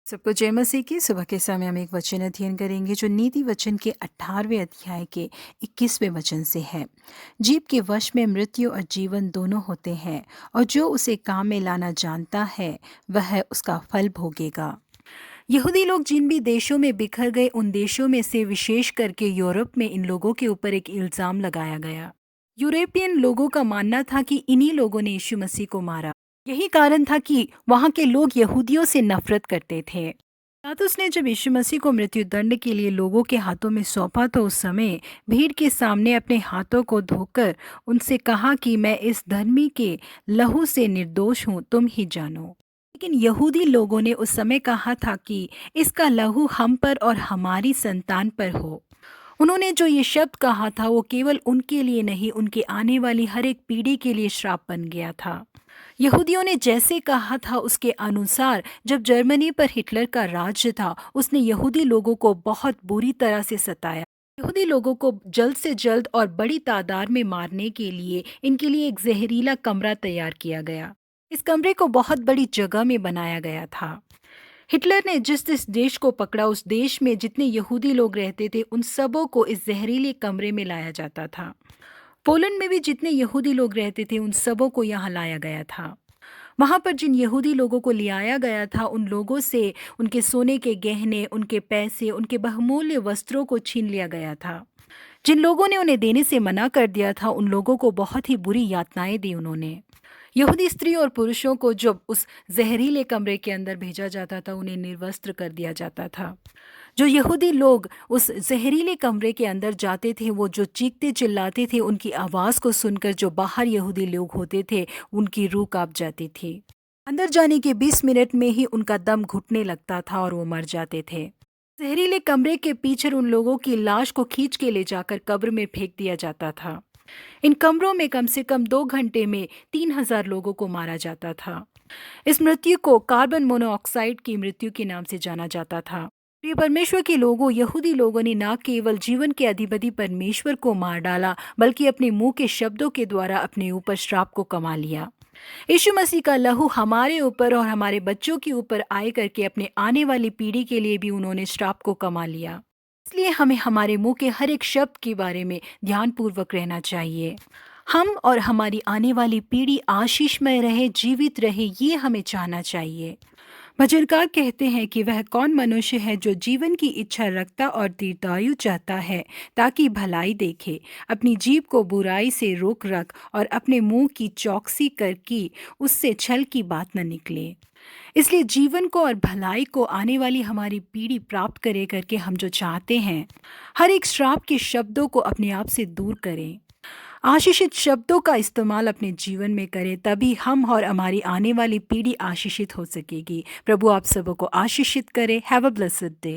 सबको जय मसीह की। सुबह के समय हम एक वचन अध्ययन करेंगे जो नीति वचन के 18वें अध्याय के 21वें वचन से है। जीव के वश में मृत्यु और जीवन दोनों होते हैं, और जो उसे काम में लाना जानता है वह उसका फल भोगेगा। यहूदी लोग जिन भी देशों में बिखर गए, उन देशों में से विशेष करके यूरोप में इन लोगों के ऊपर एक इल्ज़ाम लगाया गया। यूरोपियन लोगों का मानना था कि इन्हीं लोगों ने यीशु मसीह को मारा। यही कारण था कि वहाँ के लोग यहूदियों से नफरत करते थे। पिलातुस ने जब यीशु मसीह को मृत्यु दंड के लिए लोगों के हाथों में सौंपा, तो उस समय भीड़ के सामने अपने हाथों को धोकर उनसे कहा कि मैं इस धर्मी के लहू से निर्दोष हूँ, तुम ही जानो। लेकिन यहूदी लोगों ने उस समय कहा था कि इसका लहू हम पर और हमारी संतान पर हो। उन्होंने जो ये शब्द कहा था वो केवल उनके लिए नहीं, उनके आने वाली हर एक पीढ़ी के लिए श्राप बन गया था। यहूदियों ने जैसे कहा था उसके अनुसार जब जर्मनी पर हिटलर का राज्य था, उसने यहूदी लोगों को बहुत बुरी तरह से सताया। यहूदी लोगों को जल्द से जल्द और बड़ी तादाद में मारने के लिए इनके लिए एक जहरीला कमरा तैयार किया गया। इस कमरे को बहुत बड़ी जगह में बनाया गया था। हिटलर ने जिस जिस देश को पकड़ा, उस देश में जितने यहूदी लोग रहते थे उन सबों को इस जहरीले कमरे में लाया जाता था। पोलैंड में भी जितने यहूदी लोग रहते थे उन सबों को यहाँ लाया गया था। वहाँ पर जिन यहूदी लोगों को ले आया गया था, उन लोगों से उनके सोने के गहने, उनके पैसे, उनके बहुमूल्य वस्त्रों को छीन लिया गया था। जिन लोगों ने उन्हें देने से मना कर दिया था, उन लोगों को बहुत ही बुरी यातनाएं दी उन्होंने। यहूदी स्त्री और पुरुषों को जब उस जहरीले कमरे के अंदर भेजा जाता था, उन्हें निर्वस्त्र कर दिया जाता था। जो यहूदी लोग उस जहरीले कमरे के अंदर जाते थे, वो जो चीखते चिल्लाते थे, उनकी आवाज़ को सुनकर जो बाहर यहूदी लोग होते थे उनकी रूह कांप जाती थी। अंदर जाने के 20 मिनट में ही उनका दम घुटने लगता था और वो मर जाते थे। जहरीले कमरे के पीछे उन लोगों की लाश को खींच के ले जाकर कब्र में फेंक दिया जाता था। इन कमरों में कम से कम 2 घंटे में 3,000 लोगों को मारा जाता था। इस मृत्यु को कार्बन मोनोऑक्साइड की मृत्यु के नाम से जाना जाता था। प्रिय परमेश्वर के लोगों, यहूदी लोगों ने न केवल जीवन के अधिपति परमेश्वर को मार डाला, बल्कि अपने मुंह के शब्दों के द्वारा अपने ऊपर श्राप को कमा लिया। यीशु मसीह का लहू हमारे ऊपर और हमारे बच्चों के ऊपर आए करके अपने आने वाली पीढ़ी के लिए भी उन्होंने श्राप को कमा लिया। इसलिए हमें हमारे मुंह के हर एक शब्द के बारे में ध्यानपूर्वक रहना चाहिए। हम और हमारी आने वाली पीढ़ी आशीषमय रहे, जीवित रहे, ये हमें चाहना चाहिए। भजनकार कहते हैं कि वह कौन मनुष्य है जो जीवन की इच्छा रखता और दीर्घायु चाहता है, ताकि भलाई देखे, अपनी जीभ को बुराई से रोक रख और अपने मुंह की चौकसी कर कि उससे छल की बात न निकले। इसलिए जीवन को और भलाई को आने वाली हमारी पीढ़ी प्राप्त करे करके हम जो चाहते हैं, हर एक श्राप के शब्दों को अपने आप से दूर करें। आशीषित शब्दों का इस्तेमाल अपने जीवन में करें, तभी हम और हमारी आने वाली पीढ़ी आशीषित हो सकेगी। प्रभु आप सबों को आशीषित करे। Have a blessed day.